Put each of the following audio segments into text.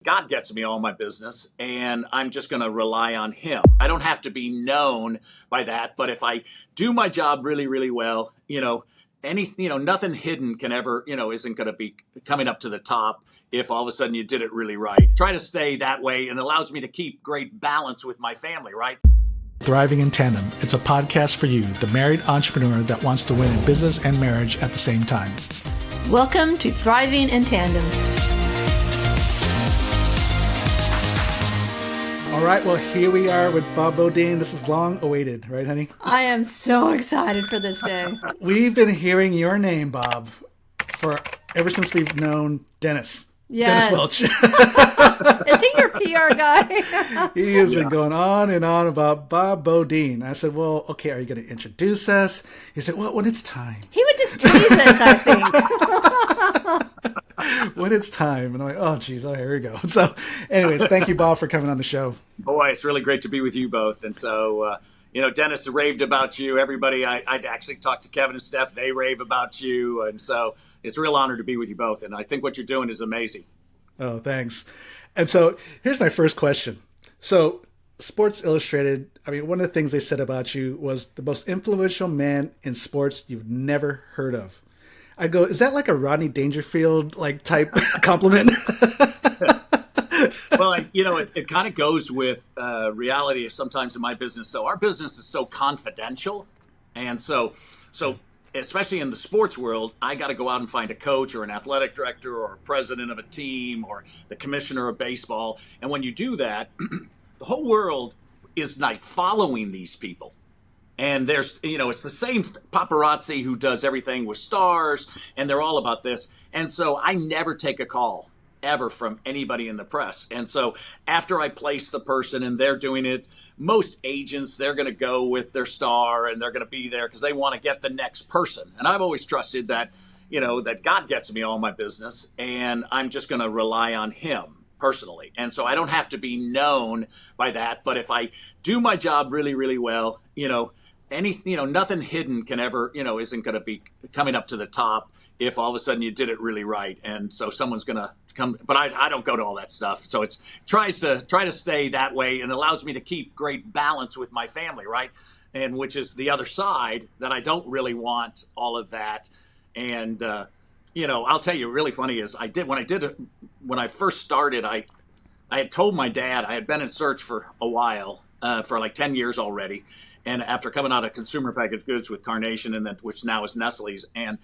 God gets me all my business, and I'm just going to rely on him. I don't have to be known by that, but if I do my job really, really well, nothing hidden can ever, isn't going to be coming up to the top if all of a sudden you did it really right. Try to stay that way, and it allows me to keep great balance with my family, right? Thriving in Tandem. It's a podcast for you, the married entrepreneur that wants to win in business and marriage at the same time. Welcome to Thriving in Tandem. All right, well, here we are with Bob Beaudine. This is long awaited, right, honey? I am so excited for this day. We've been hearing your name, Bob, for ever since we've known Dennis. Yes. Dennis Welch. Is he your PR guy? He has been going on and on about Bob Beaudine. I said, well, okay, are you going to introduce us? He said, well, when it's time. He would just tease us, I think. When it's time. And I'm like, oh, geez, here we go. So anyways, thank you, Bob, for coming on the show. Boy, it's really great to be with you both. And so, Dennis raved about you. Everybody, I'd actually talked to Kevin and Steph. They rave about you. And so it's a real honor to be with you both. And I think what you're doing is amazing. Oh, thanks. And so here's my first question. So Sports Illustrated, one of the things they said about you was the most influential man in sports you've never heard of. I go, is that like a Rodney Dangerfield type compliment? Well, it kind of goes with reality sometimes in my business. So our business is so confidential. And so especially in the sports world, I got to go out and find a coach or an athletic director or a president of a team or the commissioner of baseball. And when you do that, the whole world is following these people. And there's, it's the same paparazzi who does everything with stars, and they're all about this. And so I never take a call ever from anybody in the press. And so after I place the person and they're doing it, most agents, they're going to go with their star and they're going to be there because they want to get the next person. And I've always trusted that, that God gets me all my business, and I'm just going to rely on him personally. And so I don't have to be known by that. But if I do my job really, really well, nothing hidden can ever, isn't going to be coming up to the top if all of a sudden you did it really right. And so someone's going to come, but I don't go to all that stuff. So it's try to stay that way, and allows me to keep great balance with my family, right? And which is the other side that I don't really want all of that. And, I'll tell you, really funny is when I first started, I had told my dad I had been in search for a while, for 10 years already. And after coming out of consumer packaged goods with Carnation, and then which now is Nestle's, and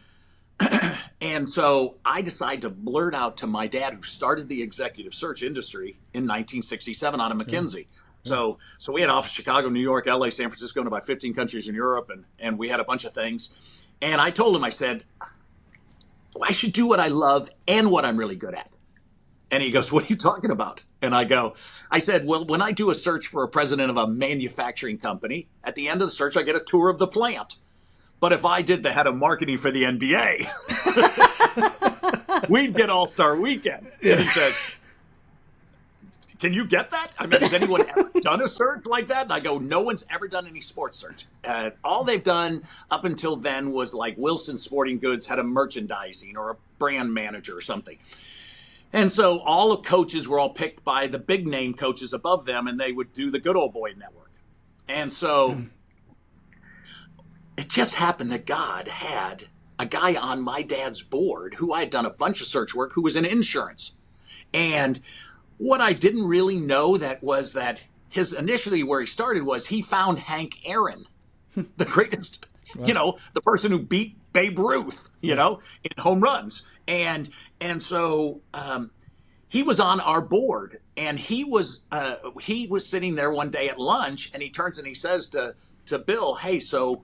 so I decided to blurt out to my dad, who started the executive search industry in 1967 out of McKinsey. Yeah. So we had office Chicago, New York, LA, San Francisco, and about 15 countries in Europe, and we had a bunch of things. And I told him, I said, I should do what I love and what I'm really good at. And he goes, what are you talking about? And I said, well, when I do a search for a president of a manufacturing company, at the end of the search, I get a tour of the plant. But if I did the head of marketing for the NBA, we'd get All-Star Weekend. And he said, can you get that? Has anyone ever done a search like that? And I go, no one's ever done any sports search. All they've done up until then was Wilson Sporting Goods had a merchandising or a brand manager or something. And so all the coaches were all picked by the big name coaches above them, and they would do the good old boy network. And so it just happened that God had a guy on my dad's board who I had done a bunch of search work, who was in insurance. And what I didn't really know was that his initially where he started was he found Hank Aaron, the greatest, wow. The person who beat Babe Ruth, in home runs. And so he was on our board, and he was sitting there one day at lunch, and he turns and he says to Bill, hey, so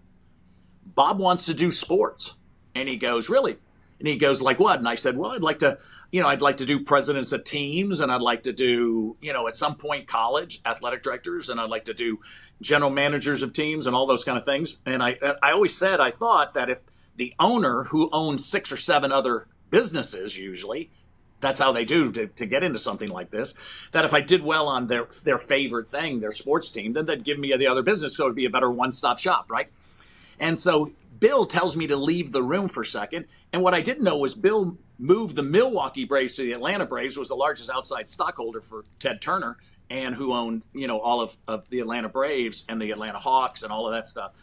Bob wants to do sports. And he goes, really? And he goes, like what? And I said, well, I'd like to do presidents of teams, and I'd like to do, at some point college athletic directors, and I'd like to do general managers of teams and all those kind of things. And I always said, I thought that if the owner who owns 6 or 7 other businesses, usually, that's how they do to get into something like this, that if I did well on their favorite thing, their sports team, then they'd give me the other business, so it would be a better one-stop shop, right? And so Bill tells me to leave the room for a second. And what I didn't know was Bill moved the Milwaukee Braves to the Atlanta Braves, was the largest outside stockholder for Ted Turner, and who owned, all of the Atlanta Braves and the Atlanta Hawks and all of that stuff.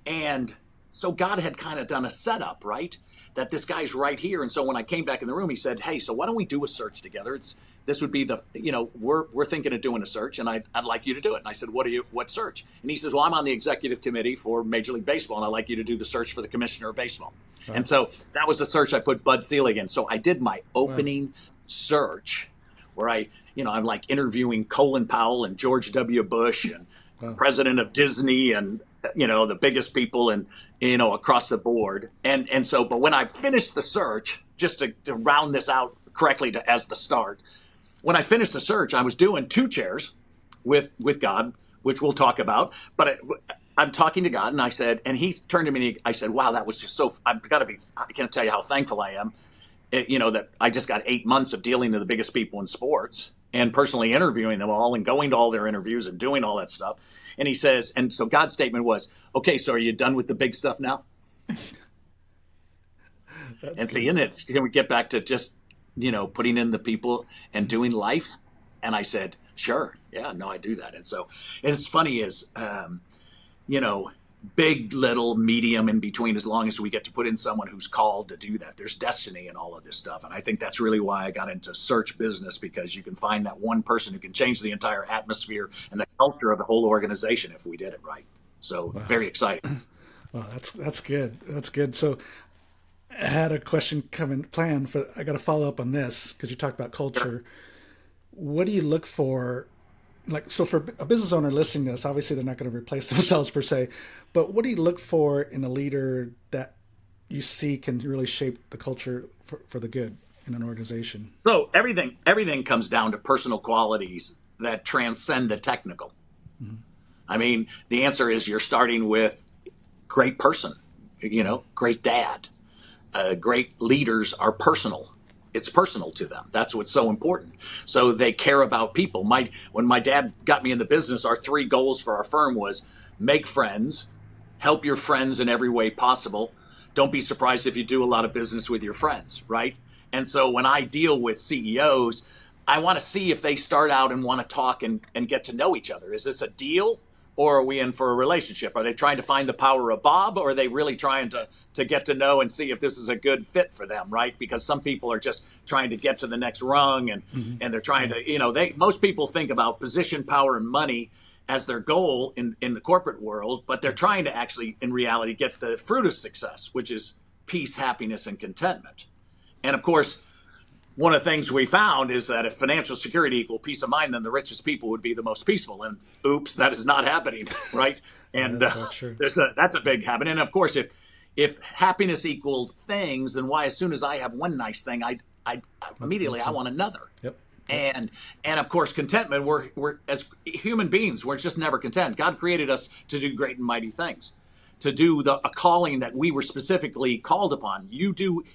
And so God had kind of done a setup, right? That this guy's right here. And so when I came back in the room, he said, hey, so why don't we do a search together? This would be we're thinking of doing a search, and I'd like you to do it. And I said, what search? And he says, well, I'm on the executive committee for Major League Baseball, and I'd like you to do the search for the commissioner of baseball. Right. And so that was the search I put Bud Selig in. So I did my opening search where I'm like interviewing Colin Powell and George W. Bush and president of Disney and, the biggest people and, across the board. And so, but when I finished the search, just to round this out correctly as the start, when I finished the search, I was doing 2 chairs with God, which we'll talk about. But I'm talking to God, and I said, and he turned to me, and I said, wow, that was just so, I can't tell you how thankful I am, that I just got 8 months of dealing to the biggest people in sports and personally interviewing them all and going to all their interviews and doing all that stuff. And he says, and so God's statement was, okay, so are you done with the big stuff now? And see, can we get back to just, putting in the people and doing life? And I said, sure. Yeah, no, I do that. And so, and it's funny is, big, little, medium, in between, as long as we get to put in someone who's called to do that. There's destiny in all of this stuff. And I think that's really why I got into search business, because you can find that one person who can change the entire atmosphere and the culture of the whole organization if we did it right. So Very exciting. Well, that's good. That's good. So I had a question planned, but I got to follow up on this because you talked about culture. Sure. What do you look for? So for a business owner listening to this, obviously they're not going to replace themselves per se, but what do you look for in a leader that you see can really shape the culture for the good in an organization? So everything comes down to personal qualities that transcend the technical. Mm-hmm. I mean, the answer is you're starting with great person, great dad. Great leaders are personal. It's personal to them. That's what's so important. So they care about people. When my dad got me in the business, our 3 goals for our firm was make friends, help your friends in every way possible. Don't be surprised if you do a lot of business with your friends, right? And so when I deal with CEOs, I want to see if they start out and want to talk and get to know each other. Is this a deal? Or are we in for a relationship? Are they trying to find the power of Bob, or are they really trying to get to know and see if this is a good fit for them, right? Because some people are just trying to get to the next rung, and they're trying to, most people think about position, power, and money as their goal in the corporate world, but they're trying to actually, in reality, get the fruit of success, which is peace, happiness, and contentment. And of course, one of the things we found is that if financial security equaled peace of mind, then the richest people would be the most peaceful. And oops, that is not happening, right? And that's a big habit. And of course, if happiness equaled things, then why, as soon as I have one nice thing, I immediately I want another. Yep. And of course, contentment. We're as human beings, we're just never content. God created us to do great and mighty things, to do a calling that we were specifically called upon.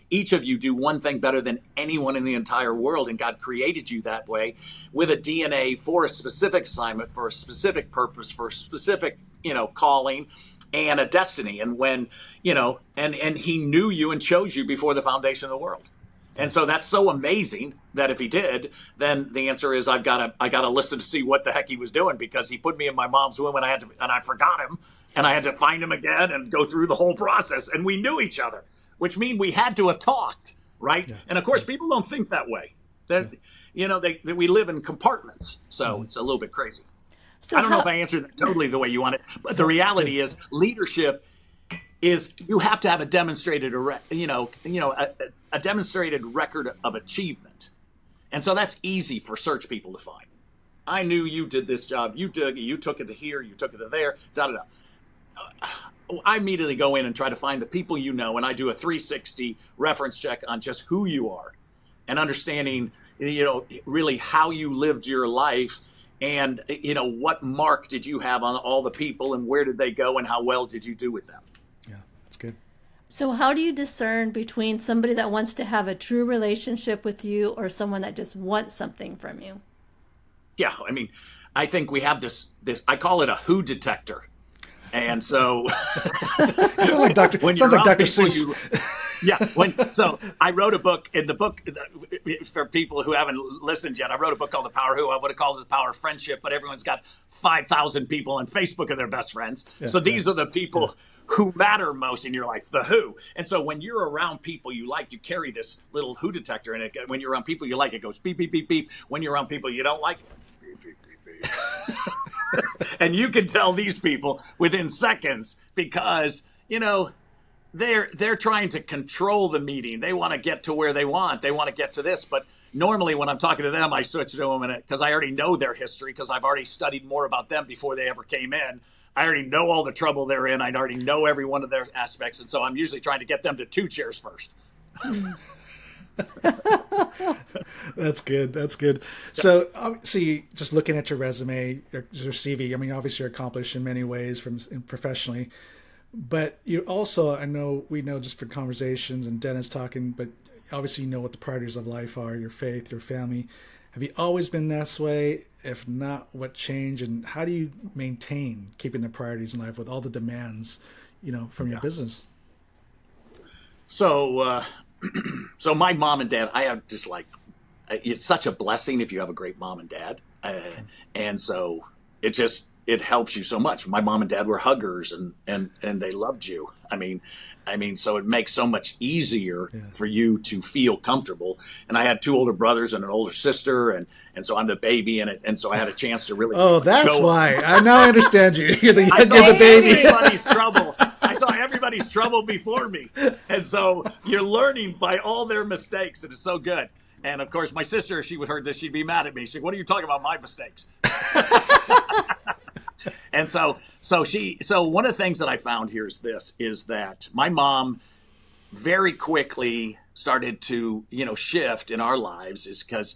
Each of you do one thing better than anyone in the entire world, and God created you that way with a DNA for a specific assignment, for a specific purpose, for a specific, calling and a destiny. And when, and he knew you and chose you before the foundation of the world. And so that's so amazing that if he did, then the answer is I gotta listen to see what the heck he was doing, because he put me in my mom's womb and I forgot him, and I had to find him again and go through the whole process, and we knew each other, which means we had to have talked, right? Yeah. And of course, people don't think that way. We live in compartments, so it's a little bit crazy. So I don't know if I answered that totally the way you want it, but the reality is leadership is you have to have a demonstrated, a demonstrated record of achievement. And so that's easy for search people to find. I knew you did this job. You took it to here. You took it to there. I immediately go in and try to find the people and I do a 360 reference check on just who you are and understanding, really how you lived your life, and, what mark did you have on all the people, and where did they go, and how well did you do with them? Good. So how do you discern between somebody that wants to have a true relationship with you or someone that just wants something from you? Yeah, I mean, I think we have this I call it a who detector. And so Sounds like Dr. when Sounds you're like around Dr. people, Seuss. so I wrote a book. In the book, for people who haven't listened yet, I wrote a book called The Power Who. I would have called it The Power of Friendship, but everyone's got 5,000 people on Facebook are their best friends. So these are the people who matter most in your life, the who. And so when you're around people you like, you carry this little who detector, and when you're around people you like, it goes beep, beep, beep, beep. When you're around people you don't like, beep, beep, beep, beep. And you can tell these people within seconds because, they're trying to control the meeting. They want to get to where they want. They want to get to this. But normally when I'm talking to them, I switch to them because I already know their history, because I've already studied more about them before they ever came in. I already know all the trouble they're in. I already know every one of their aspects. And so I'm usually trying to get them to 2 chairs first. That's good. That's good. So obviously, just looking at your resume, your CV, I mean, obviously you're accomplished in many ways professionally, but you also, we know just for conversations and Dennis talking, but obviously you know what the priorities of life are, your faith, your family. Have you always been this way? If not, what changed? And how do you maintain keeping the priorities in life with all the demands, from your business? So, so my mom and dad, I have just it's such a blessing if you have a great mom and dad. And so it helps you so much. My mom and dad were huggers and they loved you. I mean, so it makes so much easier for you to feel comfortable. And I had 2 older brothers and an older sister. And so I'm the baby in it. And so I had a chance to really. Oh, that's why. I now understand you. You're the baby. I saw everybody's trouble before me. And so you're learning by all their mistakes. And it's so good. And of course, my sister, if she would heard this, she'd be mad at me. She'd, what are you talking about my mistakes? And so one of the things that I found here is that my mom very quickly started to, shift in our lives, is because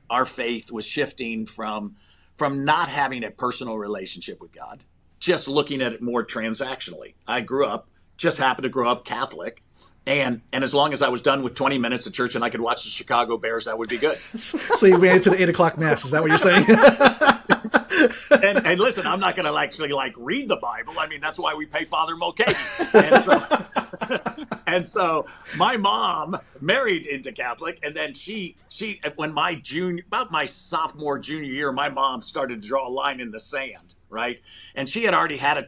our faith was shifting from not having a personal relationship with God, just looking at it more transactionally. I happened to grow up Catholic. And as long as I was done with 20 minutes at church and I could watch the Chicago Bears, that would be good. So you waited to the 8:00 mass. Is that what you're saying? and listen, I'm not going to actually read the Bible. I mean, that's why we pay Father Mulcahy. And so my mom married into Catholic, and then she when about my sophomore junior year, my mom started to draw a line in the sand, right? And she had already had a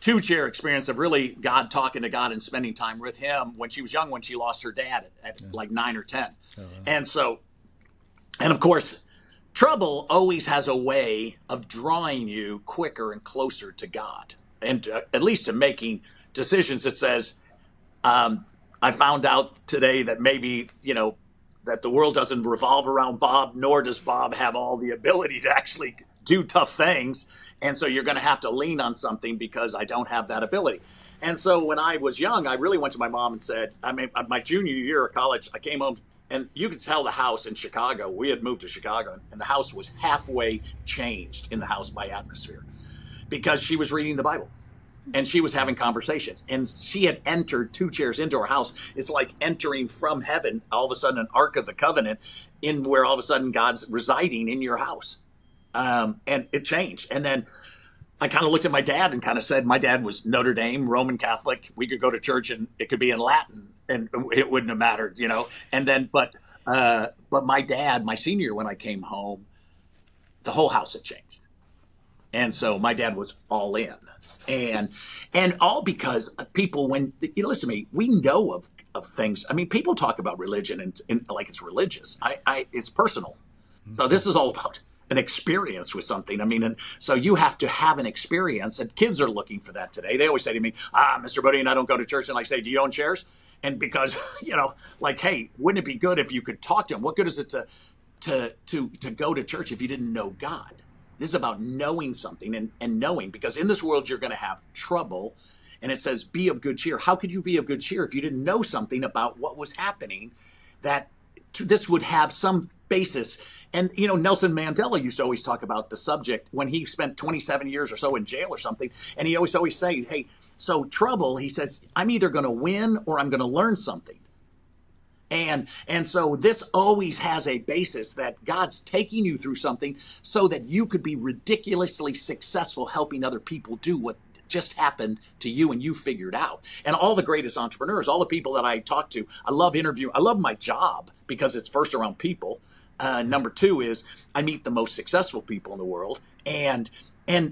2-chair experience of really talking to God and spending time with him when she was young, when she lost her dad at 9 or 10. And so, and of course, trouble always has a way of drawing you quicker and closer to God, and at least to making decisions that says, I found out today that maybe, that the world doesn't revolve around Bob, nor does Bob have all the ability to actually do tough things. And so you're going to have to lean on something because I don't have that ability. And so when I was young, I really went to my mom and said, my junior year of college, I came home and you could tell the house in Chicago, we had moved to Chicago, and the house was halfway changed in the house by atmosphere because she was reading the Bible. And she was having conversations, and she had entered 2 chairs into her house. It's like entering from heaven, all of a sudden, an Ark of the Covenant, in where all of a sudden God's residing in your house. And it changed. And then I kind of looked at my dad and kind of said, my dad was Notre Dame, Roman Catholic. We could go to church and it could be in Latin and it wouldn't have mattered, And then, but my dad, my senior year when I came home, the whole house had changed. And so my dad was all in. And all because people, when you listen to me, we know of things. I mean, people talk about religion and like it's religious. It's personal. So this is all about an experience with something. I mean, and so you have to have an experience, and kids are looking for that today. They always say to me, Mr. Beaudine, I don't go to church. And I say, do you own chairs? And because, hey, wouldn't it be good if you could talk to him? What good is it to go to church if you didn't know God? This is about knowing something and knowing, because in this world, you're going to have trouble. And it says, be of good cheer. How could you be of good cheer if you didn't know something about what was happening, that this would have some basis? And, Nelson Mandela used to always talk about the subject when he spent 27 years or so in jail or something. And he always say, hey, so trouble, he says, I'm either going to win or I'm going to learn something. And so this always has a basis that God's taking you through something so that you could be ridiculously successful helping other people do what just happened to you and you figured out. And all the greatest entrepreneurs, all the people that I talk to, I love interviewing. I love my job because it's first around people. Number two is I meet the most successful people in the world, and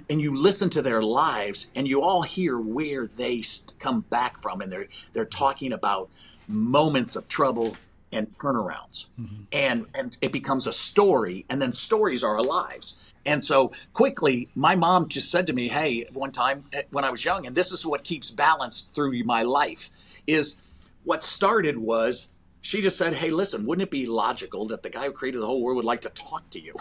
you listen to their lives, and you all hear where they come back from, and they're talking about moments of trouble and turnarounds, and it becomes a story, and then stories are our lives. And so quickly, my mom just said to me, "Hey, one time when I was young, and this is what keeps balance through my life, is what started was." She just said, "Hey, listen, wouldn't it be logical that the guy who created the whole world would like to talk to you?"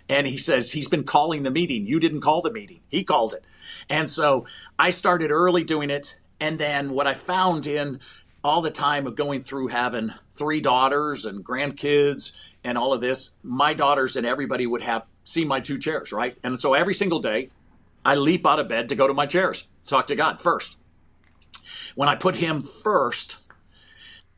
And he says, he's been calling the meeting. You didn't call the meeting. He called it. And so I started early doing it. And then what I found in all the time of going through having 3 daughters and grandkids and all of this, my daughters and everybody would see my 2 chairs, right? And so every single day, I leap out of bed to go to my chairs, talk to God first. When I put him first,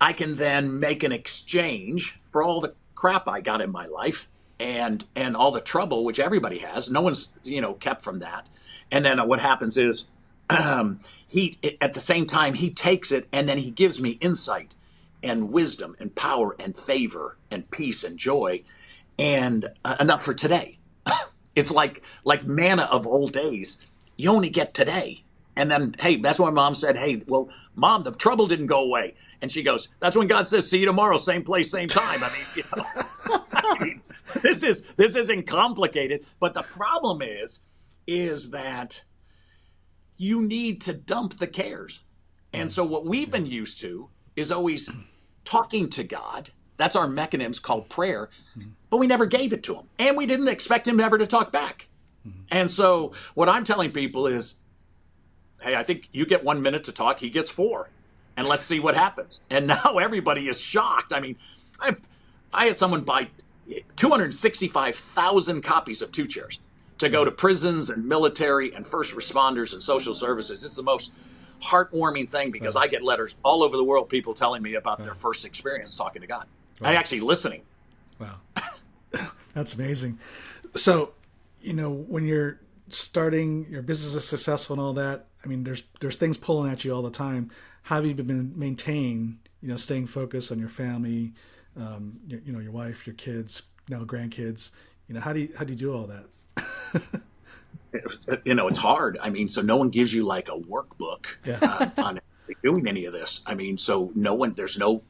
I can then make an exchange for all the crap I got in my life and all the trouble, which everybody has. No one's, kept from that. And then what happens is he, at the same time, he takes it and then he gives me insight and wisdom and power and favor and peace and joy and enough for today. It's like manna of old days. You only get today. And then, hey, that's when Mom said, "Hey, well, Mom, the trouble didn't go away." And she goes, "That's when God says, see you tomorrow, same place, same time." I mean, this isn't complicated. But the problem is that you need to dump the cares. And so what we've been used to is always talking to God. That's our mechanism called prayer. But we never gave it to him. And we didn't expect him ever to talk back. And so what I'm telling people is, hey, I think you get 1 minute to talk. He gets 4. And let's see what happens. And now everybody is shocked. I mean, I had someone buy 265,000 copies of 2 Chairs to go to prisons and military and first responders and social services. It's the most heartwarming thing because I get letters all over the world, people telling me about their first experience talking to God. I actually listening. Wow. That's amazing. So, when you're starting, your business is successful and all that, I mean, there's things pulling at you all the time. How have you been maintain, staying focused on your family, your wife, your kids, now grandkids? How do you do all that? It's hard. I mean, so no one gives you like a workbook on doing any of this. I mean, so there's no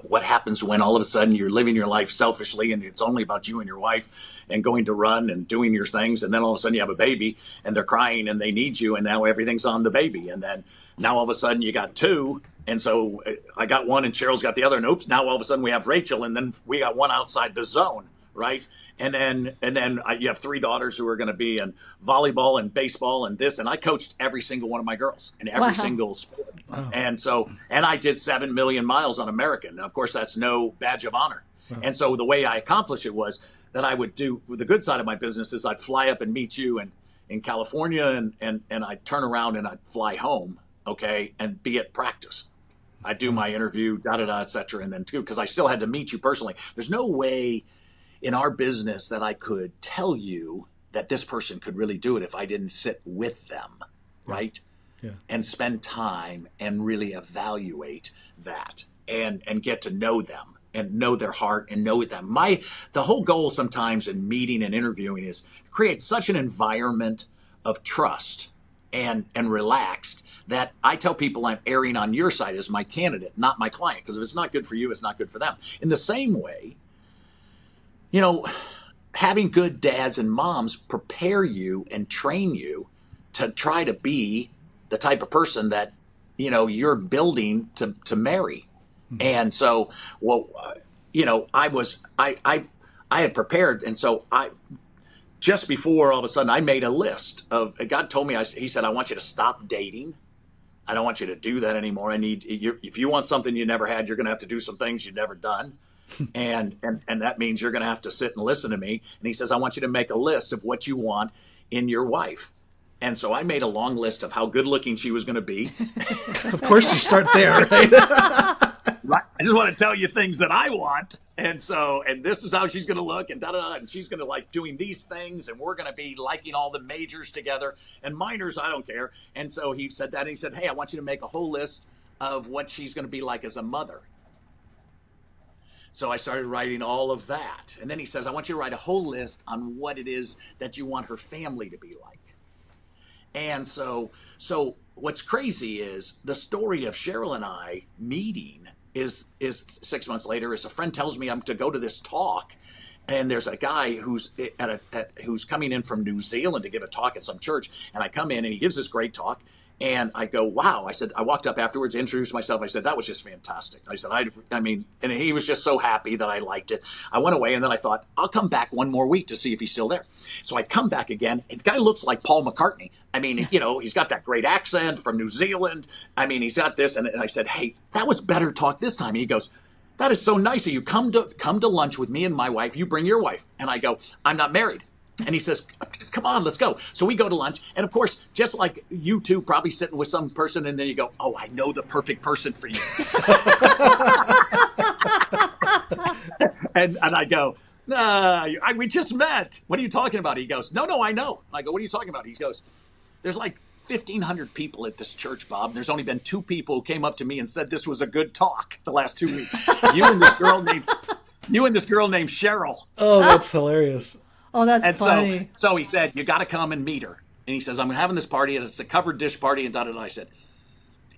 what happens when all of a sudden you're living your life selfishly and it's only about you and your wife and going to run and doing your things. And then all of a sudden you have a baby and they're crying and they need you. And now everything's on the baby. And then now all of a sudden you got 2. And so I got 1 and Cheryl's got the other. And oops, now all of a sudden we have Rachel and then we got 1 outside the zone. Right. And then you have 3 daughters who are going to be in volleyball and baseball and this. And I coached every single one of my girls in every single sport. Wow. And I did 7 million miles on American. And of course, that's no badge of honor. Wow. And so the way I accomplished it was that I would do the good side of my business is I'd fly up and meet you in California and I'd turn around and I'd fly home. OK, and be at practice. I'd do my interview, et cetera. And then because I still had to meet you personally. There's no way in our business that I could tell you that this person could really do it if I didn't sit with them, right? Yeah. And spend time and really evaluate that and get to know them and know their heart and know them. The whole goal sometimes in meeting and interviewing is create such an environment of trust and relaxed that I tell people I'm erring on your side as my candidate, not my client, because if it's not good for you, it's not good for them. In the same way, having good dads and moms prepare you and train you to try to be the type of person that, you're building to marry. Mm-hmm. And so, I had prepared. And so just before all of a sudden I made a list of, God told me, he said, I want you to stop dating. I don't want you to do that anymore. If you want something you never had, you're going to have to do some things you've never done. And that means you're going to have to sit and listen to me. And he says, I want you to make a list of what you want in your wife. And so I made a long list of how good looking she was going to be. Of course you start there, right? Right. I just want to tell you things that I want. And this is how she's going to look, and da da da. And she's going to like doing these things, and we're going to be liking all the majors together, and minors, I don't care. And so he said that, and he said, hey, I want you to make a whole list of what she's going to be like as a mother. So I started writing all of that. And then he says, I want you to write a whole list on what it is that you want her family to be like. And so what's crazy is the story of Cheryl and I meeting is 6 months later, as a friend tells me I'm to go to this talk. And there's a guy who's who's coming in from New Zealand to give a talk at some church. And I come in and he gives this great talk. And I go, wow. I said, I walked up afterwards, introduced myself. I said, that was just fantastic. I said, I mean, and he was just so happy that I liked it. I went away, and then I thought, I'll come back one more week to see if he's still there. So I come back again, and the guy looks like Paul McCartney. I mean, you know, he's got that great accent from New Zealand. I mean, he's got this. And I said, hey, that was better talk this time. And he goes, that is so nice of you. Come to lunch with me and my wife. You bring your wife. And I go, I'm not married. And he says, come on, let's go. So we go to lunch. And of course, just like you two probably sitting with some person, and then you go, oh, I know the perfect person for you. and I go, nah, we just met. What are you talking about? He goes, no, I know. I go, what are you talking about? He goes, there's like 1,500 people at this church, Bob. There's only been 2 people who came up to me and said this was a good talk the last 2 weeks. You and this girl named Cheryl. Oh, that's hilarious. Oh, that's And funny. so he said, you got to come and meet her. And he says, I'm having this party, and it's a covered dish party, and da-da-da. I said,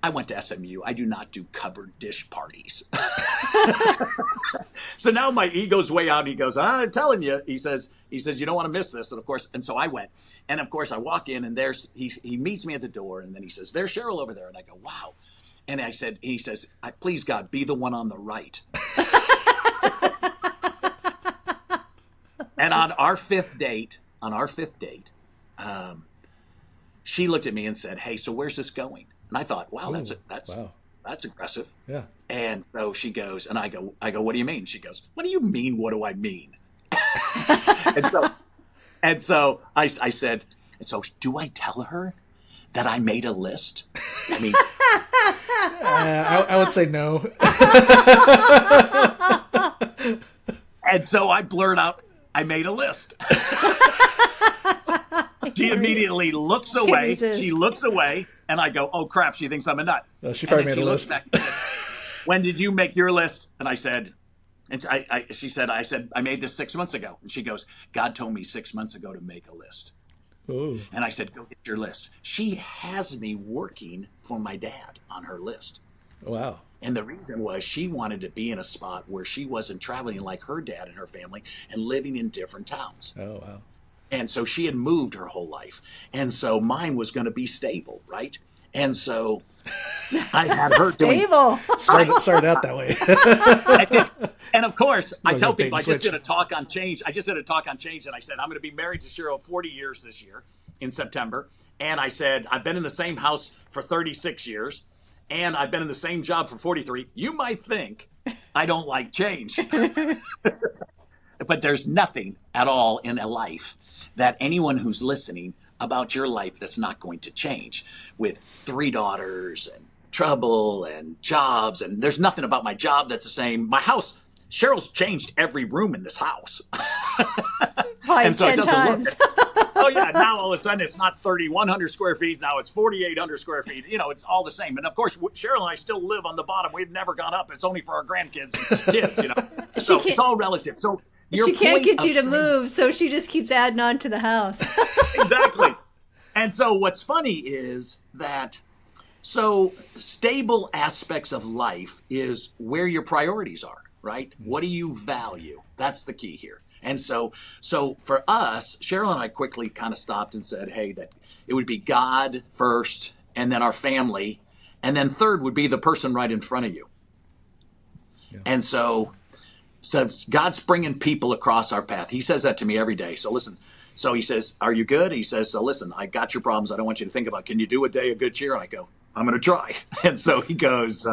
I went to SMU. I do not do covered dish parties. So now my ego's way out, and he goes, I'm telling you. He says, you don't want to miss this. And of course, and so I went. And of course, I walk in, and he meets me at the door, and then he says, there's Cheryl over there. And I go, wow. And he says, please, God, be the one on the right. And on our fifth date, she looked at me and said, hey, so where's this going? And I thought, wow, that's aggressive. Yeah. And so she goes, and I go, what do you mean? She goes, what do you mean? What do I mean? and so I said, so do I tell her that I made a list? I mean, I would say no. And so I blurt out, I made a list. She immediately looks away. She looks away, and I go, oh, crap, she thinks I'm a nut. She probably made a list. Back and said, when did you make your list? And I said, she said, I made this 6 months ago. And she goes, God told me 6 months ago to make a list. Ooh. And I said, go get your list. She has me working for my dad on her list. Wow. And the reason was she wanted to be in a spot where she wasn't traveling like her dad and her family and living in different towns. Oh, wow. And so she had moved her whole life. And so mine was going to be stable, right? And so I had her stable. Started out that way. I did. And of course, I tell people, I just did a talk on change. And I said, I'm going to be married to Cheryl 40 years this year in September. And I said, I've been in the same house for 36 years. And I've been in the same job for 43. You might think I don't like change. But there's nothing at all in a life that anyone who's listening about your life that's not going to change. With 3 daughters and trouble and jobs, and there's nothing about my job that's the same. My house, Cheryl's changed every room in this house. Probably and so 10 times. Oh, yeah, now all of a sudden it's not 3,100 square feet. Now it's 4,800 square feet. You know, it's all the same. And, of course, Cheryl and I still live on the bottom. We've never gone up. It's only for our grandkids and kids, you know. So it's all relative. So she can't get you to move, so she just keeps adding on to the house. Exactly. And so what's funny is that stable aspects of life is where your priorities are, right? What do you value? That's the key here. And so for us, Cheryl and I quickly kind of stopped and said, hey, that it would be God first, and then our family, and then third would be the person right in front of you. Yeah. And so God's bringing people across our path. He says that to me every day. So listen, so he says, are you good? He says, so listen, I got your problems. I don't want you to think about, can you do a day of good cheer? And I go, I'm going to try. And so he goes,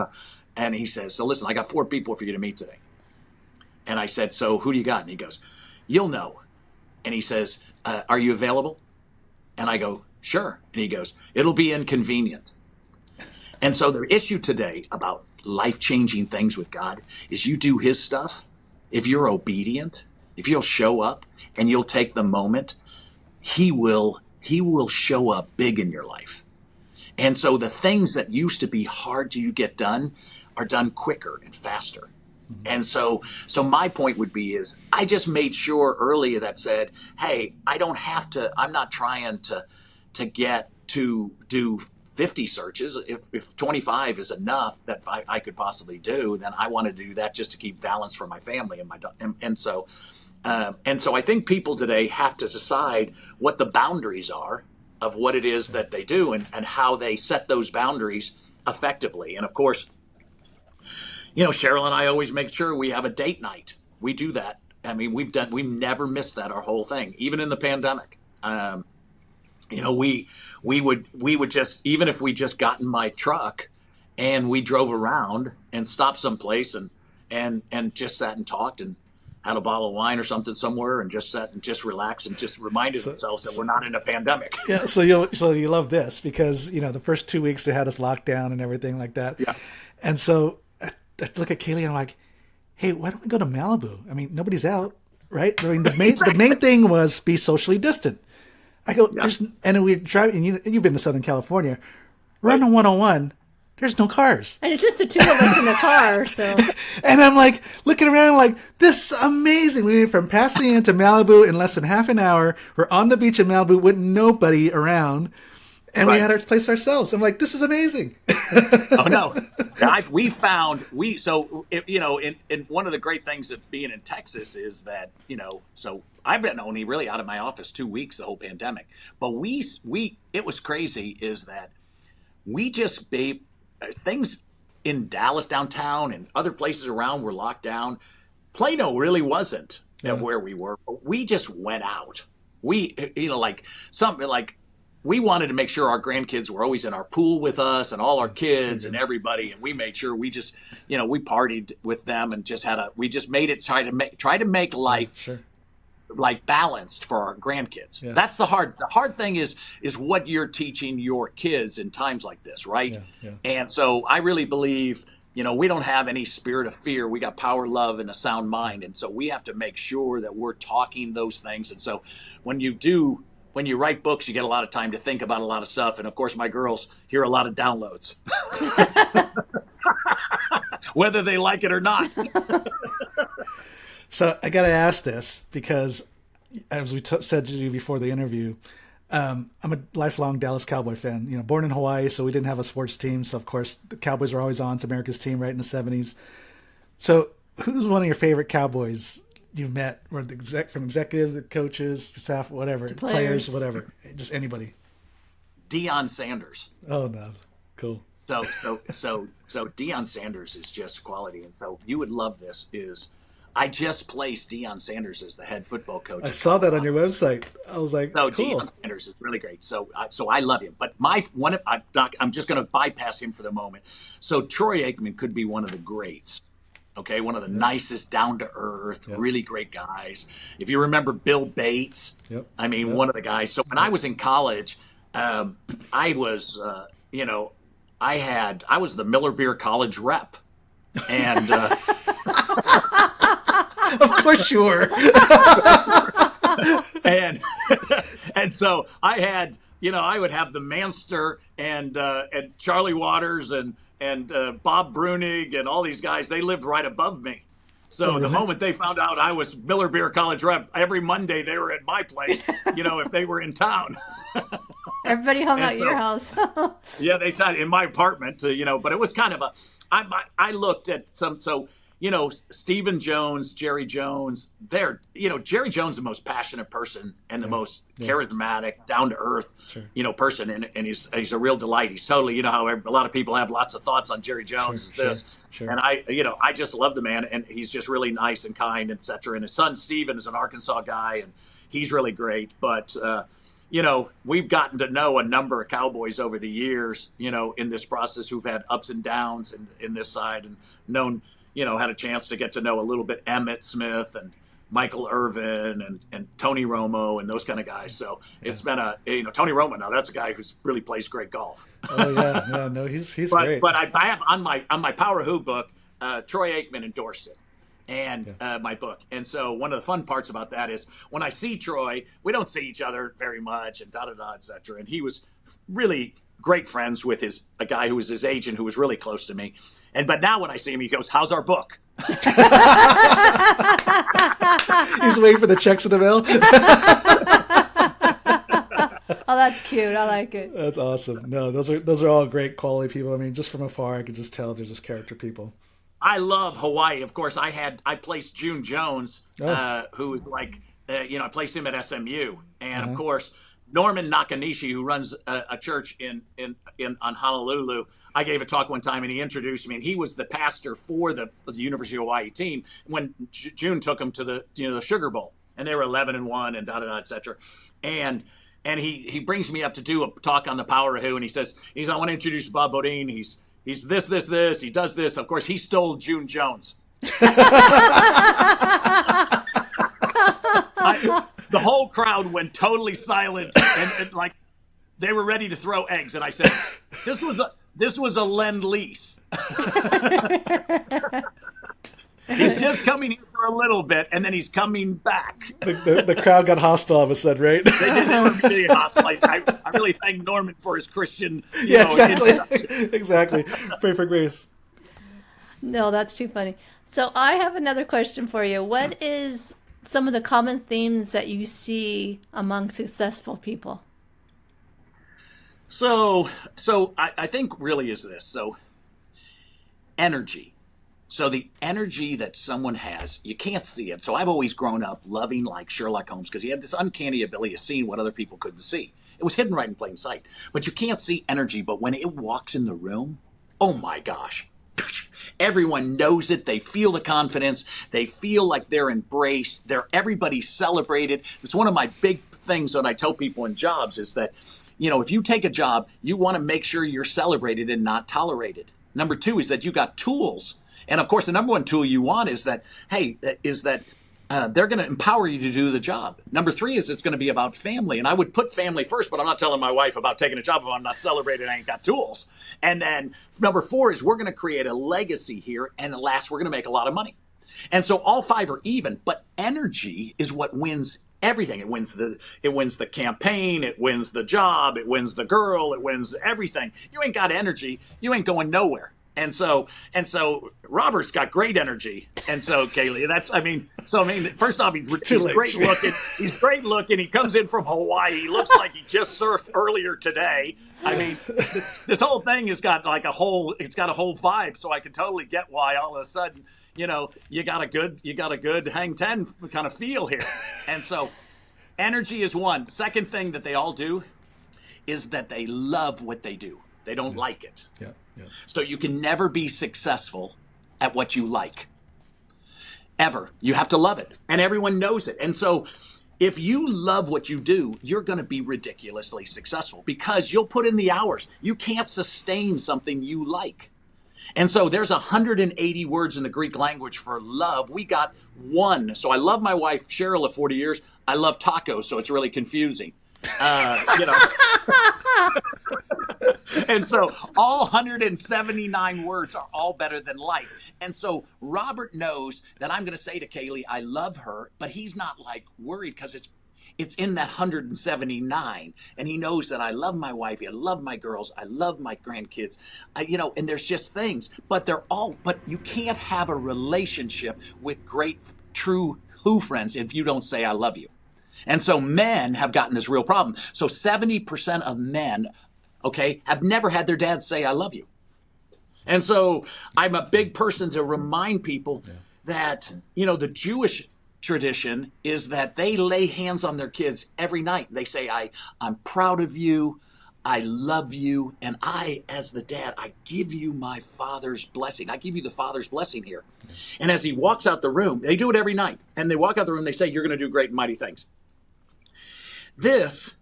and he says, so listen, I got 4 people for you to meet today. And I said, so who do you got? And he goes, you'll know. And he says, are you available? And I go, sure. And he goes, it'll be inconvenient. And so the issue today about life-changing things with God is you do his stuff. If you're obedient, if you'll show up and you'll take the moment, he will show up big in your life. And so the things that used to be hard to get done are done quicker and faster. And so my point would be is I just made sure earlier that said, hey, I don't have to, I'm not trying to get to do 50 searches. If 25 is enough that I could possibly do, then I want to do that just to keep balance for my family and so I think people today have to decide what the boundaries are of what it is that they do and how they set those boundaries effectively. And of course, Cheryl and I always make sure we have a date night. We do that. I mean, we've never missed that our whole thing, even in the pandemic. We would just, even if we just got in my truck and we drove around and stopped someplace and just sat and talked and had a bottle of wine or something somewhere and just sat and just relaxed and just reminded ourselves that we're not in a pandemic. Yeah. So you love this because, the first 2 weeks they had us locked down and everything like that. Yeah. And so I look at Kaylee and I'm like, hey, why don't we go to Malibu? I mean, nobody's out, right? I mean, the main thing was be socially distant. I go, Yeah. and we're driving, and you've been to Southern California. We're on the 101. There's no cars. And it's just the two of us in the car, so. And I'm like, looking around like, this is amazing. We went from Pasadena to Malibu in less than half an hour. We're on the beach in Malibu with nobody around. And Right. we had our place ourselves. I'm like, this is amazing. Oh no, in one of the great things of being in Texas is that so I've been only really out of my office 2 weeks the whole pandemic, but it was crazy is that we just things in Dallas downtown and other places around were locked down. Plano really wasn't at where we were, but we just went out. We like something like. We wanted to make sure our grandkids were always in our pool with us and all our kids and everybody. And we made sure we just, we partied with them and we just made it try to make life like balanced for our grandkids. Yeah. That's the hard thing is what you're teaching your kids in times like this. Right. Yeah, yeah. And so I really believe, we don't have any spirit of fear. We got power, love, and a sound mind. And so we have to make sure that we're talking those things. And so when you write books, you get a lot of time to think about a lot of stuff. And of course, my girls hear a lot of downloads, whether they like it or not. So I got to ask this because, as we said to you before the interview, I'm a lifelong Dallas Cowboy fan. Born in Hawaii, so we didn't have a sports team. So, of course, the Cowboys were always on. It's America's team right in the 70s. So who's one of your favorite Cowboys you've met, or from executives, the coaches, staff, whatever, players, whatever, just anybody? Deion Sanders. Oh no, cool. So Deion Sanders is just quality, and so you would love this. I just placed Deion Sanders as the head football coach. I saw that on your website. I was like, so cool. Deion Sanders is really great. So I love him, but I'm just going to bypass him for the moment. So Troy Aikman could be one of the greats. Okay, one of the nicest, down-to-earth, really great guys. If you remember Bill Bates, one of the guys. So when I was in college, I was the Miller Beer College rep, and of course you were. and so I had, I would have the Manster and Charlie Waters and Bob Brunig and all these guys. They lived right above me. So the moment they found out I was Miller Beer College rep, every Monday they were at my place, if they were in town. Everybody hung out at your house. Yeah, they sat in my apartment, but it was kind of I looked at Stephen Jones, Jerry Jones, Jerry Jones, the most passionate person and the most charismatic, down to earth, person. And he's a real delight. He's totally, how a lot of people have lots of thoughts on Jerry Jones and I just love the man, and he's just really nice and kind, etc. And his son, Steven, is an Arkansas guy, and he's really great. But, we've gotten to know a number of Cowboys over the years, in this process who've had ups and downs in this side, and known, had a chance to get to know a little bit Emmitt Smith and Michael Irvin and Tony Romo and those kind of guys. So it's been Tony Romo. Now that's a guy who's really plays great golf. Oh yeah, no, he's great. But I have on my Power Who book, Troy Aikman endorsed it. And my book. And so one of the fun parts about that is when I see Troy, we don't see each other very much and et cetera. And he was really great friends with a guy who was his agent who was really close to me. But now when I see him, he goes, "How's our book?" He's waiting for the checks in the mail. Oh, that's cute. I like it. That's awesome. No, those are all great quality people. I mean, just from afar, I could just tell they're just character people. I love Hawaii. Of course, I placed June Jones, who was like, I placed him at SMU, and of course Norman Nakanishi, who runs a church in on Honolulu. I gave a talk one time, and he introduced me, and he was the pastor for the University of Hawaii team when June took him to the Sugar Bowl, and they were 11-1 and et cetera, and he brings me up to do a talk on the Power of Who, and he says I want to introduce Bob Beaudine. He's this, he does this. Of course, he stole June Jones. The whole crowd went totally silent and like they were ready to throw eggs. And I said, this was a lend-lease. He's just coming here for a little bit, and then he's coming back. The crowd got hostile all of a sudden, right? They didn't really hostile. I really thank Norman for his Christian, exactly. Exactly. Pray for grace. No, that's too funny. So I have another question for you. What is some of the common themes that you see among successful people? So I think really is this. So energy. So the energy that someone has, you can't see it. So I've always grown up loving like Sherlock Holmes because he had this uncanny ability of seeing what other people couldn't see. It was hidden right in plain sight. But you can't see energy. But when it walks in the room, oh my gosh. Everyone knows it. They feel the confidence. They feel like they're embraced. Everybody's celebrated. It's one of my big things that I tell people in jobs is that, if you take a job, you want to make sure you're celebrated and not tolerated. Number two is that you got tools. And of course, the number one tool you want is that, they're going to empower you to do the job. Number three is it's going to be about family. And I would put family first, but I'm not telling my wife about taking a job if I'm not celebrated and I ain't got tools. And then number four is we're going to create a legacy here. And last, we're going to make a lot of money. And so all five are even, but energy is what wins everything. It wins the campaign. It wins the job. It wins the girl. It wins everything. You ain't got energy. You ain't going nowhere. And so Robert's got great energy. And so Kaylee, first off, he's great looking. He's great looking. He comes in from Hawaii. He looks like he just surfed earlier today. I mean, this whole thing has got it's got a whole vibe. So I can totally get why all of a sudden, you got a good hang 10 kind of feel here. And so energy is one. Second thing that they all do is that they love what they do. They don't like it. Yeah. Yeah. So you can never be successful at what you like. Ever. You have to love it. And everyone knows it. And so if you love what you do, you're going to be ridiculously successful because you'll put in the hours. You can't sustain something you like. And so there's 180 words in the Greek language for love. We got one. So I love my wife, Cheryl, of 40 years. I love tacos, so it's really confusing. And so all 179 words are all better than like. And so Robert knows that I'm going to say to Kaylee, I love her, but he's not like worried because it's in that 179. And he knows that I love my wife. I love my girls. I love my grandkids, and there's just things, but you can't have a relationship with great, true who friends if you don't say, I love you. And so men have gotten this real problem. So 70% of men, have never had their dad say, I love you. And so I'm a big person to remind people that, the Jewish tradition is that they lay hands on their kids every night. They say, I'm proud of you. I love you. And I, as the dad, I give you my father's blessing. I give you the father's blessing here. And as he walks out the room, they do it every night. And they walk out the room, they say, you're going to do great and mighty things. This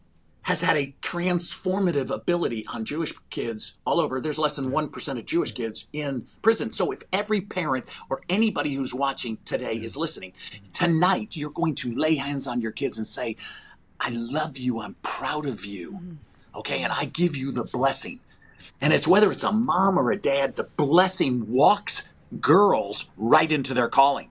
has had a transformative ability on Jewish kids all over. There's less than 1% of Jewish kids in prison. So if every parent or anybody who's watching today is listening, tonight you're going to lay hands on your kids and say, I love you, I'm proud of you, okay? And I give you the blessing. And it's whether it's a mom or a dad, the blessing walks girls right into their calling.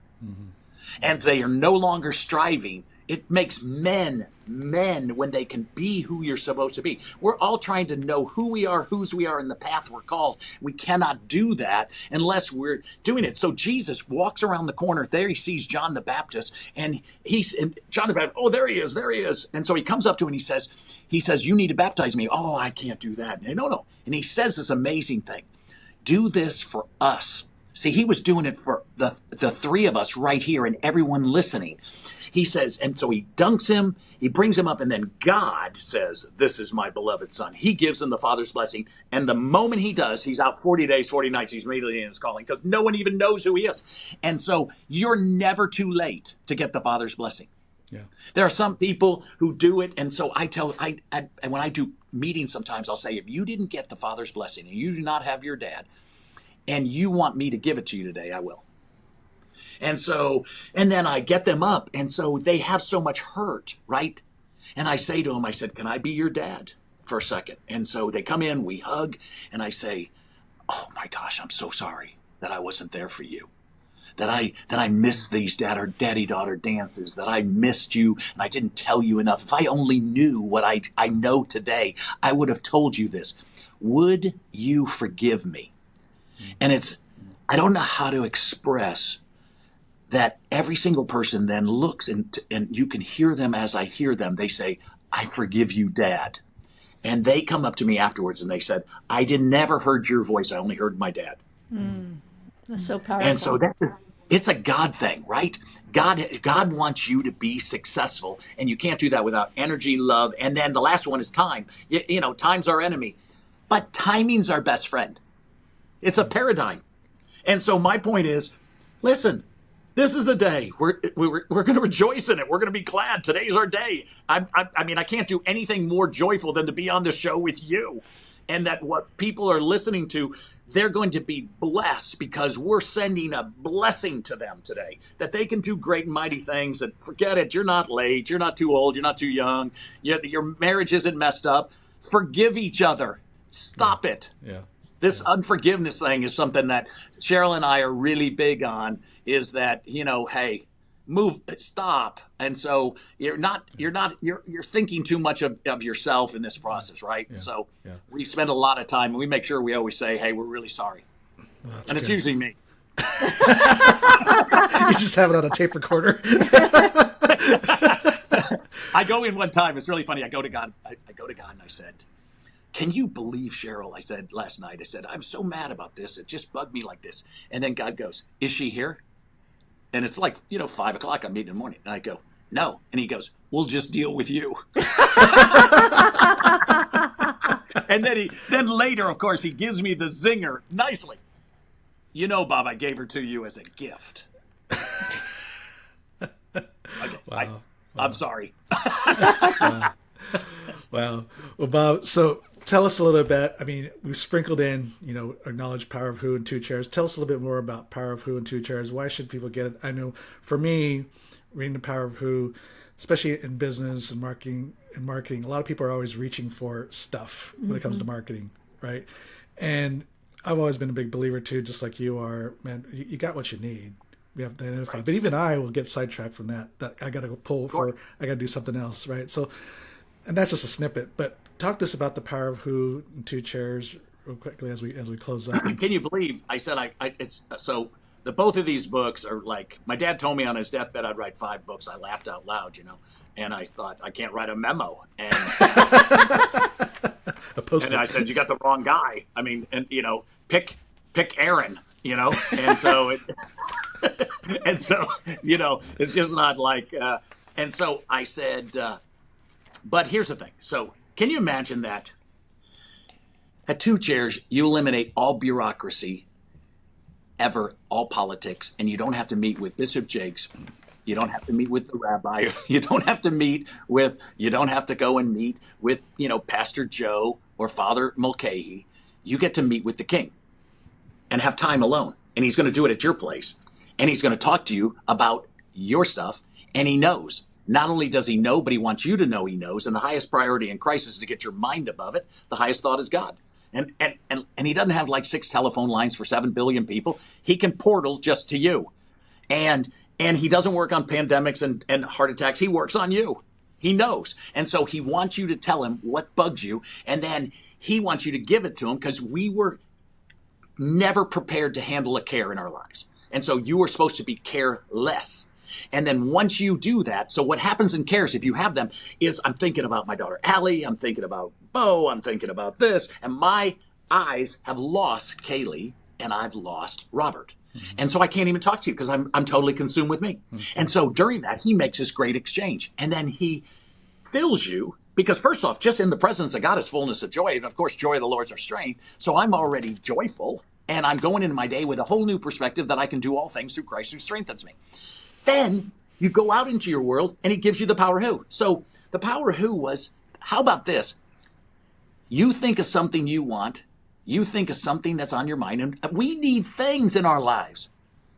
And they are no longer striving. It makes men when they can be who you're supposed to be. We're all trying to know who we are, whose we are, in the path we're called. We cannot do that unless we're doing it. So Jesus walks around the corner. There he sees John the Baptist, and John the Baptist, oh, there he is. And so he comes up to him and he says, you need to baptize me. Oh, I can't do that. And no. And he says this amazing thing. Do this for us. See, he was doing it for the three of us right here and everyone listening. He says, and so he dunks him, he brings him up, and then God says, this is my beloved son. He gives him the Father's blessing. And the moment he does, he's out 40 days, 40 nights. He's immediately in his calling because no one even knows who he is. And so you're never too late to get the Father's blessing. Yeah. There are some people who do it. And so and when I do meetings sometimes, I'll say, if you didn't get the Father's blessing and you do not have your dad, and you want me to give it to you today, I will. And then I get them up. And so they have so much hurt, right? And I say to them, I said, can I be your dad for a second? And so they come in, we hug, and I say, oh my gosh, I'm so sorry that I wasn't there for you. That I missed these daddy-daughter dances, that I missed you and I didn't tell you enough. If I only knew what I know today, I would have told you this. Would you forgive me? And I don't know how to express that. Every single person then looks and you can hear them as I hear them. They say, I forgive you, Dad. And they come up to me afterwards and they said, I never heard your voice. I only heard my dad. That's so powerful. And so it's a God thing, right? God wants you to be successful, and you can't do that without energy, love. And then the last one is time. Time's our enemy, but timing's our best friend. It's a paradigm. And so my point is, listen, this is the day. We're going to rejoice in it. We're going to be glad. Today's our day. I can't do anything more joyful than to be on the show with you. And that what people are listening to, they're going to be blessed because we're sending a blessing to them today. That they can do great and mighty things. That forget it. You're not late. You're not too old. You're not too young. Your marriage isn't messed up. Forgive each other. Stop it. Yeah. This unforgiveness thing is something that Cheryl and I are really big on, is that, hey, stop. And so you're thinking too much of yourself in this process, right? So we spend a lot of time and we make sure we always say, hey, we're really sorry. Well, and it's usually me. You just have it on a tape recorder. I go in one time. It's really funny. I go to God. I go to God and I said, can you believe, Cheryl? I said last night, I'm so mad about this. It just bugged me like this. And then God goes, is she here? And it's like, 5 o'clock. I'm meeting in the morning. And I go, no. And he goes, we'll just deal with you. And then later, of course, he gives me the zinger nicely. Bob, I gave her to you as a gift. Okay, Wow. I'm sorry. Wow. Well, Bob, so tell us a little bit. We've sprinkled in, acknowledge Power of Who in 2 Chairs. Tell us a little bit more about Power of Who in 2 Chairs. Why should people get it? I know for me, reading the Power of Who, especially in business and marketing, a lot of people are always reaching for stuff when it comes to marketing, right? And I've always been a big believer too, just like you are. Man, you got what you need. We have to identify. Right. But even I will get sidetracked from that I got to go pull for, I got to do something else, right? So, and that's just a snippet. But talk to us about the Power of Who in 2 Chairs real quickly as we close up. Can you believe I said it's so the both of these books are like, my dad told me on his deathbed I'd write 5 books. I laughed out loud, and I thought, I can't write a memo. And and I said, you got the wrong guy. Pick Aaron, and so and so, it's just not like, and so I said, but here's the thing. So can you imagine that at 2 Chairs, you eliminate all bureaucracy ever, all politics, and you don't have to meet with Bishop Jakes. You don't have to meet with the rabbi. You don't have to you don't have to go and meet with, Pastor Joe or Father Mulcahy. You get to meet with the king and have time alone. And he's going to do it at your place. And he's going to talk to you about your stuff. And he knows. Not only does he know, but he wants you to know he knows. And the highest priority in Christ is to get your mind above it. The highest thought is God. And he doesn't have like 6 telephone lines for 7 billion people. He can portal just to you. And he doesn't work on pandemics and heart attacks. He works on you. He knows. And so he wants you to tell him what bugs you. And then he wants you to give it to him, because we were never prepared to handle a care in our lives. And so you were supposed to be careless. And then once you do that, so what happens in cares, if you have them, is I'm thinking about my daughter Allie, I'm thinking about Bo, I'm thinking about this, and my eyes have lost Kaylee and I've lost Robert. And so I can't even talk to you because I'm totally consumed with me. And so during that, he makes this great exchange. And then he fills you, because first off, just in the presence of God is fullness of joy. And of course, joy of the Lord is our strength. So I'm already joyful, and I'm going into my day with a whole new perspective that I can do all things through Christ who strengthens me. Then you go out into your world and he gives you the power who. So the power who was, how about this? You think of something you want. You think of something that's on your mind. And we need things in our lives.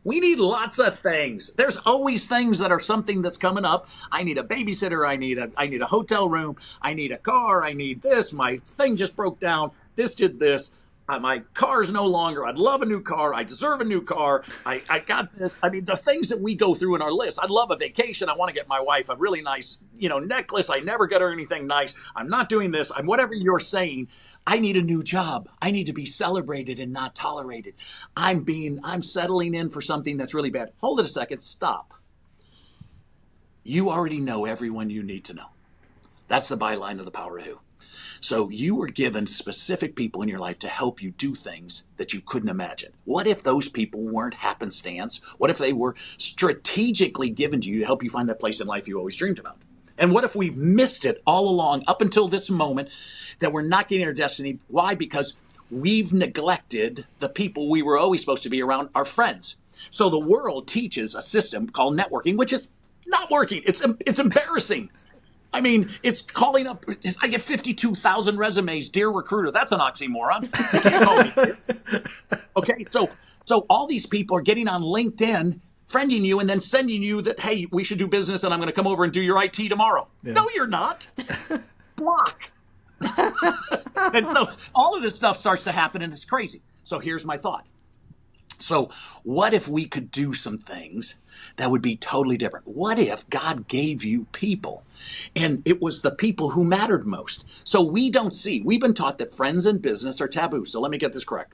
We need lots of things. There's always things that are something that's coming up. I need a babysitter. I need a hotel room. I need a car. I need this. My thing just broke down. This did this. My car's no longer. I'd love a new car. I deserve a new car. I got this. I mean, the things that we go through in our list. I'd love a vacation. I want to get my wife a really nice, necklace. I never get her anything nice. I'm not doing this. I'm whatever you're saying. I need a new job. I need to be celebrated and not tolerated. I'm settling in for something that's really bad. Hold it a second. Stop. You already know everyone you need to know. That's the byline of the power of who. So you were given specific people in your life to help you do things that you couldn't imagine. What if those people weren't happenstance? What if they were strategically given to you to help you find that place in life you always dreamed about? And what if we've missed it all along up until this moment, that we're not getting our destiny? Why? Because we've neglected the people we were always supposed to be around, our friends. So the world teaches a system called networking, which is not working. It's embarrassing. I mean, it's calling up. I get 52,000 resumes, dear recruiter. That's an oxymoron. You can't call me dear. Okay, so all these people are getting on LinkedIn, friending you, and then sending you that, hey, we should do business, and I'm going to come over and do your IT tomorrow. Yeah. No, you're not. Block. And so all of this stuff starts to happen, and it's crazy. So here's my thought. So what if we could do some things that would be totally different? What if God gave you people and it was the people who mattered most? So we've been taught that friends and business are taboo. So let me get this correct.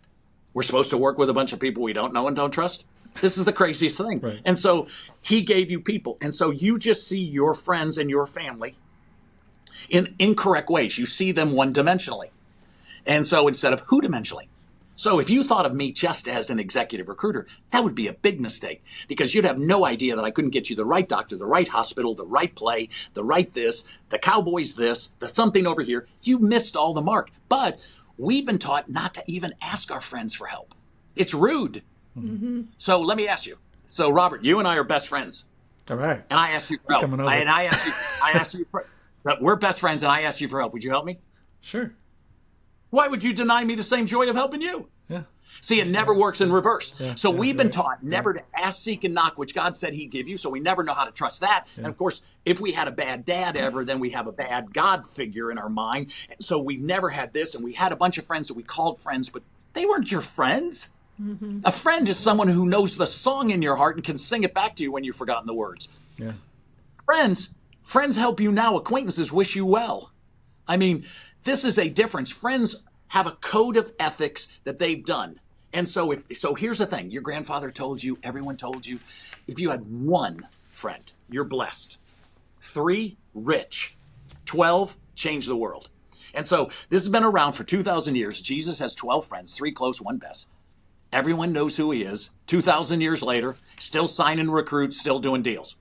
We're supposed to work with a bunch of people we don't know and don't trust. This is the craziest thing. Right. And so he gave you people. And so you just see your friends and your family in incorrect ways. You see them one-dimensionally. And so instead of who-dimensionally. So if you thought of me just as an executive recruiter, that would be a big mistake, because you'd have no idea that I couldn't get you the right doctor, the right hospital, the right play, the right this, the Cowboys this, the something over here. You missed all the mark. But we've been taught not to even ask our friends for help. It's rude. Mm-hmm. So let me ask you. So Robert, you and I are best friends. All right. And I asked you for help. I asked you for, we're best friends, and I asked you for help. Would you help me? Sure. Why would you deny me the same joy of helping you? Yeah. See, it never works in reverse. So we've been taught never to ask, seek, and knock, which God said he'd give you. So we never know how to trust that. Yeah. And of course, if we had a bad dad ever, then we have a bad God figure in our mind. And so we've never had this. And we had a bunch of friends that we called friends, but they weren't your friends. Mm-hmm. A friend is someone who knows the song in your heart and can sing it back to you when you've forgotten the words. Yeah. Friends help you now. Acquaintances wish you well. I mean, this is a difference. Friends have a code of ethics that they've done. And so here's the thing. Your grandfather told you, everyone told you, if you had one friend, you're blessed. 3, rich. 12, change the world. And so this has been around for 2,000 years. Jesus has 12 friends, 3 close, 1 best. Everyone knows who he is. 2,000 years later, still signing recruits, still doing deals.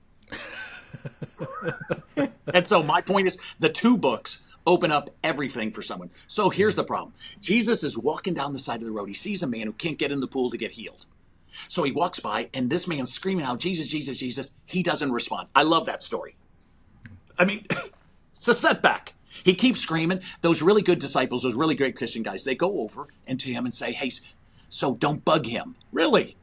And so my point is, the 2 books open up everything for someone. So here's the problem. Jesus is walking down the side of the road. He sees a man who can't get in the pool to get healed. So he walks by, and this man's screaming out, Jesus, Jesus, Jesus. He doesn't respond. I love that story. I mean, it's a setback. He keeps screaming. Those really good disciples, those really great Christian guys, they go over and to him and say, hey, so don't bug him. Really?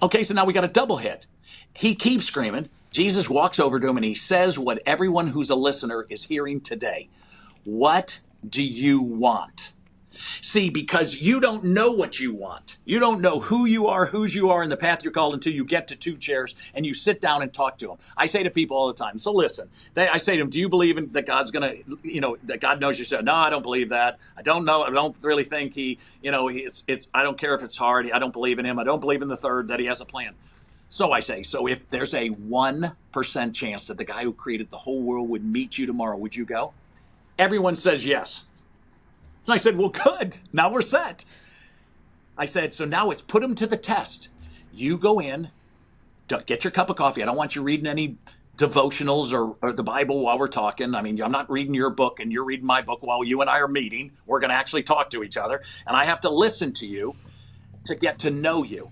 Okay, so now we got a double hit. He keeps screaming. Jesus walks over to him and he says what everyone who's a listener is hearing today. What do you want? See, because you don't know what you want. You don't know who you are, whose you are, and the path you're called until you get to two chairs and you sit down and talk to them. I say to people all the time, so listen, I say to them, do you believe in that God's going to, that God knows your sin? No, I don't believe that. I don't know. I don't really think I don't care if it's hard. I don't believe in him. I don't believe in the third, that he has a plan. So I say, so if there's a 1% chance that the guy who created the whole world would meet you tomorrow, would you go? Everyone says yes. And I said, well, good. Now we're set. I said, so now it's put him to the test. You go in, get your cup of coffee. I don't want you reading any devotionals or the Bible while we're talking. I mean, I'm not reading your book and you're reading my book while you and I are meeting. We're going to actually talk to each other. And I have to listen to you to get to know you.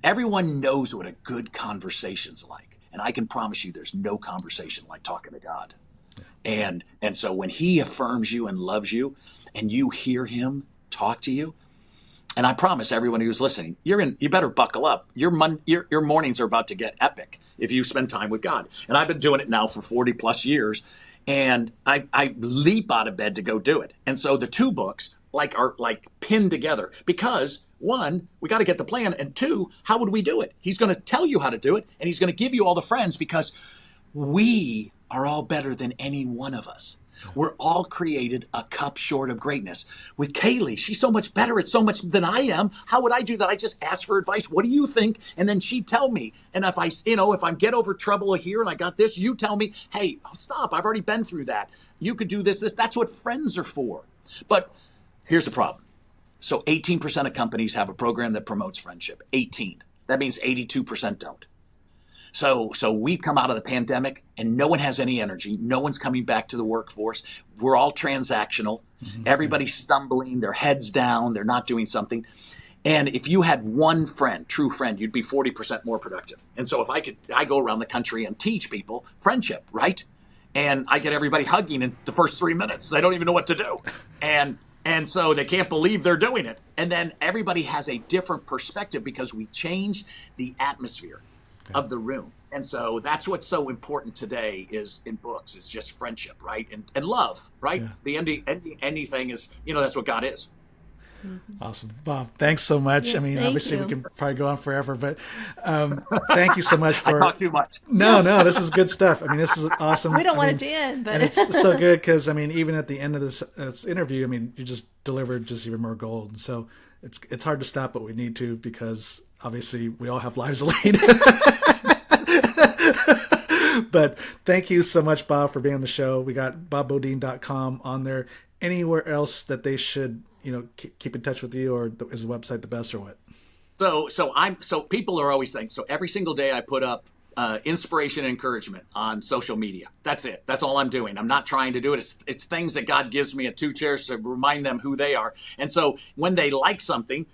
Everyone knows what a good conversation's like. And I can promise you there's no conversation like talking to God. And so when he affirms you and loves you and you hear him talk to you, and I promise everyone who's listening, you better buckle up. Your mornings are about to get epic if you spend time with God. And I've been doing it now for 40 plus years, and I leap out of bed to go do it. And so the two books are pinned together because, one, we got to get the plan, and two, how would we do it? He's going to tell you how to do it, and he's going to give you all the friends because we are all better than any one of us. We're all created a cup short of greatness. With Kaylee, she's so much better at so much than I am. How would I do that? I just ask for advice. What do you think? And then she'd tell me. And if I get over trouble here and I got this, you tell me, hey, stop. I've already been through that. You could do this. That's what friends are for. But here's the problem. So 18% of companies have a program that promotes friendship. 18. That means 82% don't. So we've come out of the pandemic and no one has any energy. No one's coming back to the workforce. We're all transactional. Mm-hmm. Everybody's stumbling, their heads down, they're not doing something. And if you had one friend, true friend, you'd be 40% more productive. And so I go around the country and teach people friendship, right? And I get everybody hugging in the first 3 minutes. They don't even know what to do. And so they can't believe they're doing it. And then everybody has a different perspective because we change the atmosphere of the room. And so that's what's so important today is in books. It's just friendship, right? And love, right? Yeah. The anything is, that's what God is. Mm-hmm. Awesome. Bob, thanks so much. Yes, I mean, obviously we can probably go on forever, but thank you so much for... I talk too much. No, this is good stuff. I mean, this is awesome. We don't want it to end, but... And it's so good because, I mean, even at the end of this interview, I mean, you just delivered just even more gold. And so it's hard to stop, but we need to because obviously we all have lives to lead. But thank you so much, Bob, for being on the show. We got bobbeaudine.com on there. Anywhere else that they should, keep in touch with you, or is the website the best, or what? So people are always saying, so every single day I put up inspiration and encouragement on social media. That's it. That's all I'm doing. I'm not trying to do it. It's things that God gives me at two chairs to remind them who they are. And so when they like something,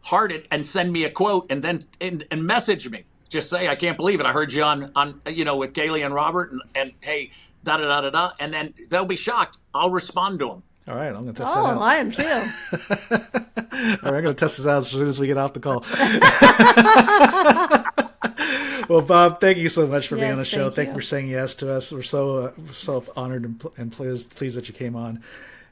heart it and send me a quote and then and message me. Just say, I can't believe it. I heard you on with Kaylee and Robert and hey, da-da-da-da-da. And then they'll be shocked. I'll respond to them. All right, I'm going to test that out. Oh, I am too. All right, I'm going to test this out as soon as we get off the call. Well, Bob, thank you so much for being on the show. Thank you for saying yes to us. We're so honored and pleased that you came on.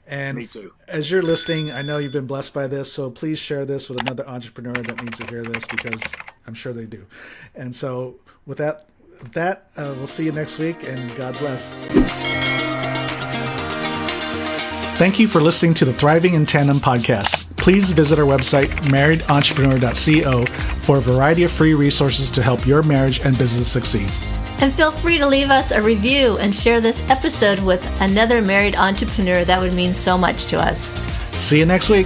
And me too. As you're listening, I know you've been blessed by this, so please share this with another entrepreneur that needs to hear this because I'm sure they do. And so with that, we'll see you next week, and God bless. Thank you for listening to the Thriving in Tandem podcast. Please visit our website, marriedentrepreneur.co, for a variety of free resources to help your marriage and business succeed. And feel free to leave us a review and share this episode with another married entrepreneur. That would mean so much to us. See you next week.